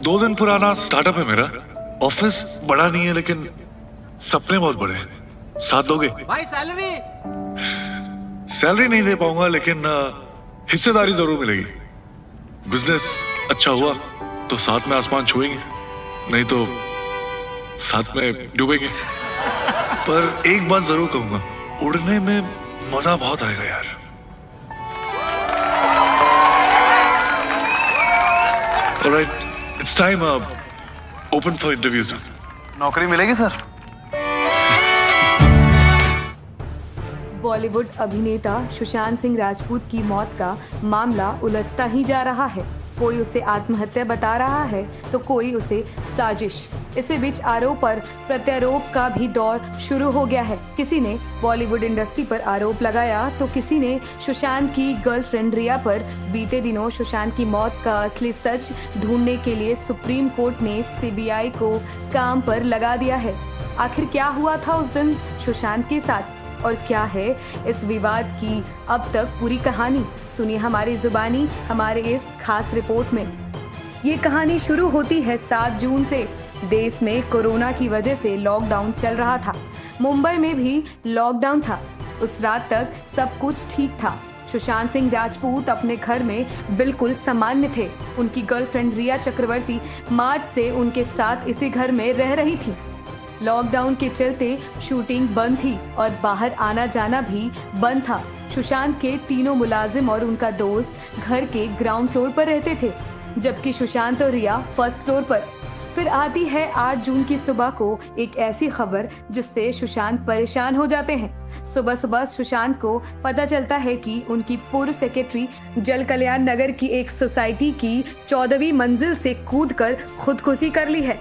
2 दिन पुराना स्टार्टअप है मेरा। ऑफिस बड़ा नहीं है लेकिन सपने बहुत बड़े हैं। साथ दोगे? भाई सैलरी सैलरी नहीं दे पाऊंगा लेकिन हिस्सेदारी जरूर मिलेगी। बिजनेस अच्छा हुआ तो साथ में आसमान छुएंगे, नहीं तो साथ में डूबेंगे। पर एक बात जरूर कहूंगा, उड़ने में मजा बहुत आएगा यार। Alright, it's time open for interviews now. नौकरी मिलेगी सर? बॉलीवुड अभिनेता सुशांत सिंह राजपूत की मौत का मामला उलझता ही जा रहा है। कोई उसे आत्महत्या बता रहा है तो कोई उसे साजिश। इसी बीच आरोप और प्रत्यारोप का भी दौर शुरू हो गया है। किसी ने बॉलीवुड इंडस्ट्री पर आरोप लगाया तो किसी ने सुशांत की गर्लफ्रेंड रिया पर। बीते दिनों सुशांत की मौत का असली सच ढूंढने के लिए सुप्रीम कोर्ट ने सीबीआई को काम पर लगा दिया है। आखिर क्या हुआ था उस दिन सुशांत के साथ और क्या है इस विवाद की अब तक पूरी कहानी, सुनिए हमारी जुबानी हमारे इस खास रिपोर्ट में। ये कहानी शुरू होती है 7 जून से। देश में कोरोना की वजह से लॉकडाउन चल रहा था। मुंबई में भी लॉकडाउन था। उस रात तक सब कुछ ठीक था। सुशांत सिंह राजपूत अपने घर में बिल्कुल सामान्य थे। उनकी गर्लफ्रेंड रिया चक्रवर्ती मार्च से उनके साथ इसी घर में रह रही थी। लॉकडाउन के चलते शूटिंग बंद थी और बाहर आना जाना भी बंद था। सुशांत के तीनों मुलाजिम और उनका दोस्त घर के ग्राउंड फ्लोर पर रहते थे, जबकि सुशांत और रिया फर्स्ट फ्लोर पर। फिर आती है 8 जून की सुबह को एक ऐसी खबर जिससे सुशांत परेशान हो जाते हैं। सुबह सुबह सुशांत को पता चलता है कि उनकी पूर्व सेक्रेटरी जल कल्याण नगर की एक सोसाइटी की 14वीं मंजिल से कूदकर खुदकुशी कर ली है।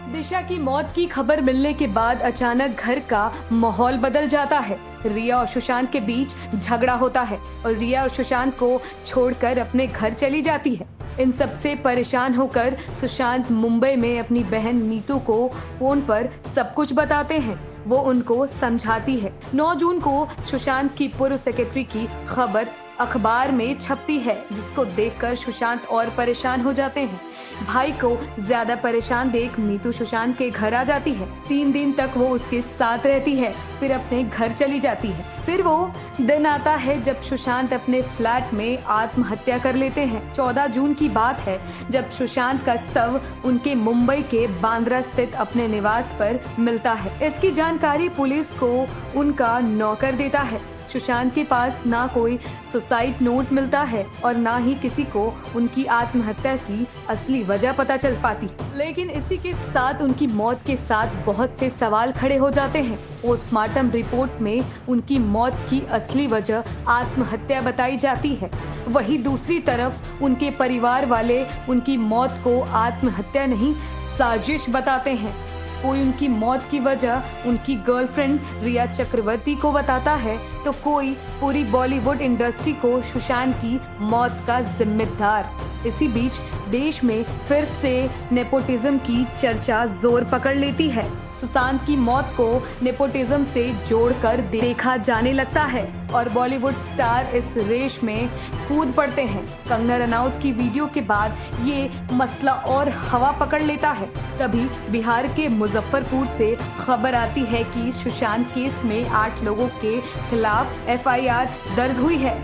दिशा की मौत की खबर मिलने के बाद अचानक घर का माहौल बदल जाता है। रिया और सुशांत के बीच झगड़ा होता है और रिया और सुशांत को छोड़कर अपने घर चली जाती है। इन सब से परेशान होकर सुशांत मुंबई में अपनी बहन नीतू को फोन पर सब कुछ बताते हैं। वो उनको समझाती है। 9 जून को सुशांत की पूर्व सेक्रेटरी की खबर अखबार में छपती है, जिसको देखकर सुशांत और परेशान हो जाते हैं। भाई को ज्यादा परेशान देख नीतू सुशांत के घर आ जाती है। 3 दिन तक वो उसके साथ रहती है, फिर अपने घर चली जाती है। फिर वो दिन आता है जब सुशांत अपने फ्लैट में आत्महत्या कर लेते हैं। 14 जून की बात है जब सुशांत का शव उनके मुंबई के बांद्रा स्थित अपने निवास पर मिलता है। इसकी जानकारी पुलिस को उनका नौकर देता है। सुशांत के पास ना कोई सुसाइड नोट मिलता है और ना ही किसी को उनकी आत्महत्या की असली वजह पता चल पाती। लेकिन इसी के साथ उनकी मौत के साथ बहुत से सवाल खड़े हो जाते हैं। पोस्टमार्टम रिपोर्ट में उनकी मौत की असली वजह आत्महत्या बताई जाती है। वहीं दूसरी तरफ उनके परिवार वाले उनकी मौत को आत्महत्या नहीं साजिश बताते हैं। कोई उनकी मौत की वजह उनकी गर्लफ्रेंड रिया चक्रवर्ती को बताता है तो कोई पूरी बॉलीवुड इंडस्ट्री को सुशांत की मौत का जिम्मेदार। इसी बीच देश में फिर से नेपोटिज्म की चर्चा जोर पकड़ लेती है। सुशांत की मौत को नेपोटिज्म से जोड़कर देखा जाने लगता है और बॉलीवुड स्टार इस रेस में कूद पड़ते हैं। कंगना रनौत की वीडियो के बाद ये मसला और हवा पकड़ लेता है। तभी बिहार के मुजफ्फरपुर से खबर आती है कि सुशांत केस में 8 लोगों के खिलाफ FIR दर्ज हुई है,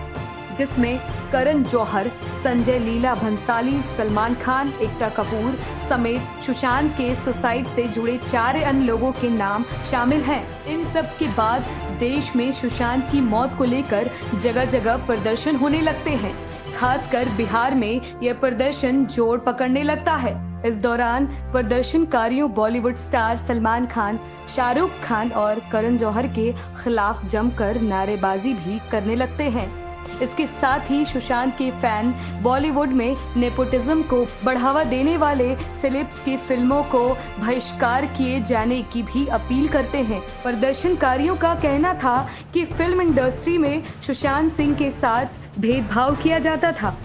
जिसमें करण जौहर, संजय लीला भंसाली, सलमान खान, एकता कपूर समेत सुशांत के सुसाइड से जुड़े 4 अन्य लोगों के नाम शामिल हैं। इन सब के बाद देश में सुशांत की मौत को लेकर जगह जगह प्रदर्शन होने लगते हैं। खासकर बिहार में यह प्रदर्शन जोर पकड़ने लगता है। इस दौरान प्रदर्शनकारियों बॉलीवुड स्टार सलमान खान, शाहरुख खान और करण जौहर के खिलाफ जमकर नारेबाजी भी करने लगते हैं। इसके साथ ही सुशांत के फैन बॉलीवुड में नेपोटिज्म को बढ़ावा देने वाले सेलेब्स की फिल्मों को बहिष्कार किए जाने की भी अपील करते हैं। प्रदर्शनकारियों का कहना था कि फिल्म इंडस्ट्री में सुशांत सिंह के साथ भेदभाव किया जाता था।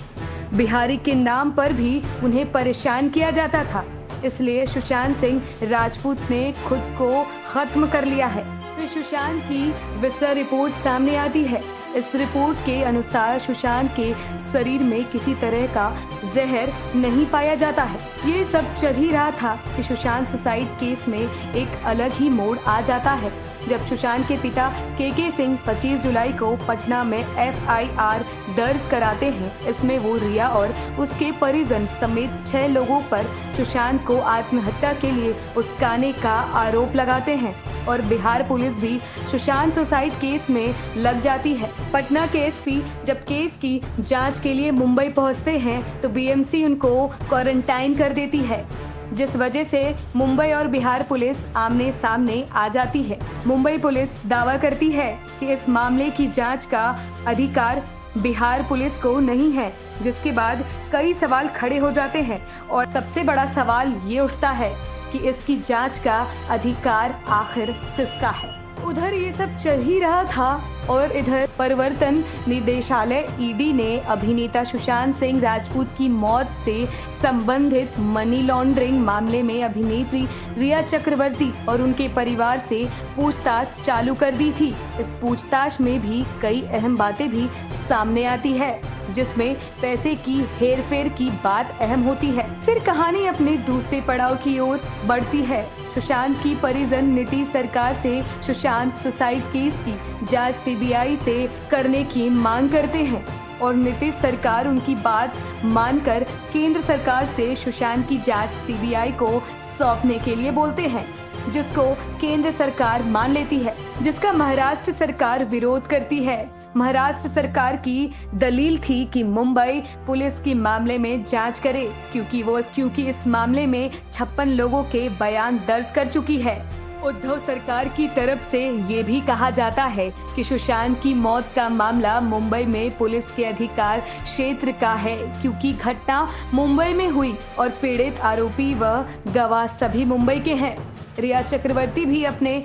बिहारी के नाम पर भी उन्हें परेशान किया जाता था। इसलिए सुशांत सिंह राजपूत ने खुद को खत्म कर लिया है। फिर सुशांत की विसर रिपोर्ट सामने आती है। इस रिपोर्ट के अनुसार सुशांत के शरीर में किसी तरह का जहर नहीं पाया जाता है। ये सब चल ही रहा था कि सुशांत सुसाइड केस में एक अलग ही मोड़ आ जाता है जब सुशांत के पिता के सिंह 25 जुलाई को पटना में FIR दर्ज कराते हैं। इसमें वो रिया और उसके परिजन समेत 6 लोगों पर सुशांत को आत्महत्या के लिए उकसाने का आरोप लगाते हैं और बिहार पुलिस भी सुशांत सुसाइड केस में लग जाती है। पटना के SP जब केस की जांच के लिए मुंबई पहुंचते हैं तो BMC उनको क्वारंटाइन कर देती है, जिस वजह से मुंबई और बिहार पुलिस आमने सामने आ जाती है। मुंबई पुलिस दावा करती है कि इस मामले की जांच का अधिकार बिहार पुलिस को नहीं है, जिसके बाद कई सवाल खड़े हो जाते हैं और सबसे बड़ा सवाल ये उठता है कि इसकी जांच का अधिकार आखिर किसका है। उधर ये सब चल ही रहा था और इधर प्रवर्तन निदेशालय ED ने अभिनेता सुशांत सिंह राजपूत की मौत से संबंधित मनी लॉन्ड्रिंग मामले में अभिनेत्री रिया चक्रवर्ती और उनके परिवार से पूछताछ चालू कर दी थी। इस पूछताछ में भी कई अहम बातें भी सामने आती है, जिसमें पैसे की हेरफेर की बात अहम होती है। फिर कहानी अपने दूसरे पड़ाव की ओर बढ़ती है। सुशांत की परिजन नीतीश सरकार से सुशांत सुसाइड केस की जांच CBI से करने की मांग करते हैं और नीतीश सरकार उनकी बात मानकर केंद्र सरकार से सुशांत की जांच CBI को सौंपने के लिए बोलते हैं, जिसको केंद्र सरकार मान लेती है, जिसका महाराष्ट्र सरकार विरोध करती है। महाराष्ट्र सरकार की दलील थी कि मुंबई पुलिस की मामले में जांच करे क्योंकि इस मामले में 56 लोगों के बयान दर्ज कर चुकी है। उद्धव सरकार की तरफ से ये भी कहा जाता है कि सुशांत की मौत का मामला मुंबई में पुलिस के अधिकार क्षेत्र का है, क्योंकि घटना मुंबई में हुई और पीड़ित आरोपी व गवाह सभी मुंबई के हैं। रिया चक्रवर्ती भी अपने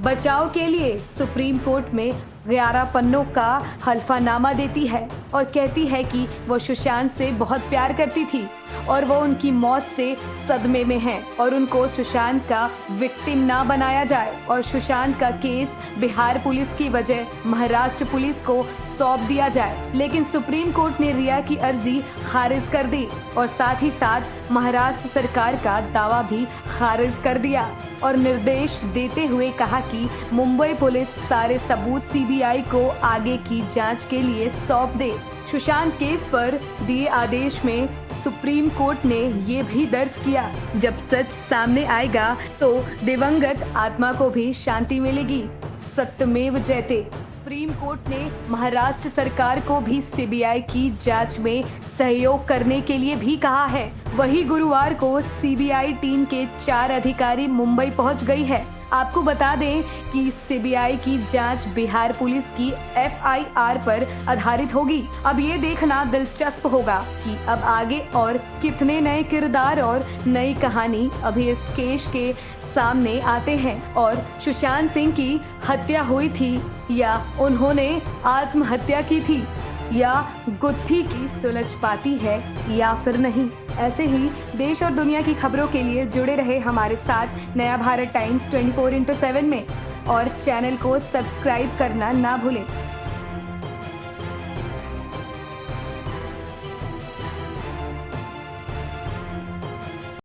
बचाव के लिए सुप्रीम कोर्ट में 11 पन्नों का हल्फानामा देती है और कहती है कि वो सुशांत से बहुत प्यार करती थी और वो उनकी मौत से सदमे में है और उनको सुशांत का विक्टिम ना बनाया जाए और सुशांत का केस बिहार पुलिस की वजह महाराष्ट्र पुलिस को सौंप दिया जाए। लेकिन सुप्रीम कोर्ट ने रिया की अर्जी खारिज कर दी और साथ ही साथ महाराष्ट्र सरकार का दावा भी खारिज कर दिया और निर्देश देते हुए कहा कि मुंबई पुलिस सारे सबूत CBI को आगे की जांच के लिए सौंप दे। सुशांत केस पर दिए आदेश में सुप्रीम कोर्ट ने ये भी दर्ज किया, जब सच सामने आएगा तो दिवंगत आत्मा को भी शांति मिलेगी। सत्यमेव जयते। सुप्रीम कोर्ट ने महाराष्ट्र सरकार को भी CBI की जांच में सहयोग करने के लिए भी कहा है। वही गुरुवार को CBI टीम के 4 अधिकारी मुंबई पहुंच गई है। आपको बता दें कि CBI की जांच बिहार पुलिस की FIR पर आधारित होगी। अब ये देखना दिलचस्प होगा कि अब आगे और कितने नए किरदार और नई कहानी अभी इस केस के सामने आते हैं और सुशांत सिंह की हत्या हुई थी या उन्होंने आत्महत्या की थी या गुत्थी की सुलझ पाती है या फिर नहीं। ऐसे ही देश और दुनिया की खबरों के लिए जुड़े रहे हमारे साथ नया भारत टाइम्स 24/7 में और चैनल को सब्सक्राइब करना ना भूलें।